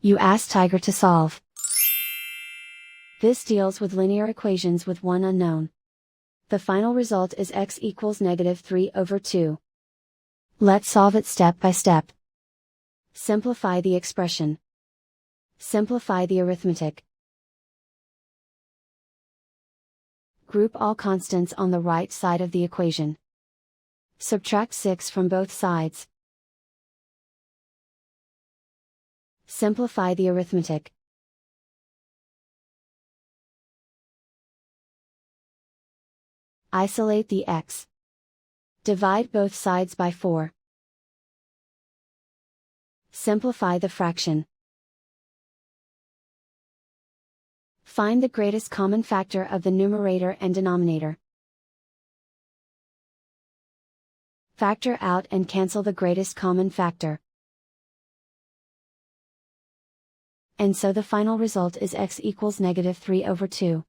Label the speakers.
Speaker 1: You ask Tiger to solve. This deals with linear equations with one unknown. The final result is x equals -3/2. Let's solve it step by step. Simplify the expression. Simplify the arithmetic. Group all constants on the right side of the equation. Subtract 6 from both sides. Simplify the arithmetic. Isolate the x. Divide both sides by 4. Simplify the fraction. Find the greatest common factor of the numerator and denominator. Factor out and cancel the greatest common factor. And so the final result is x equals -3/2.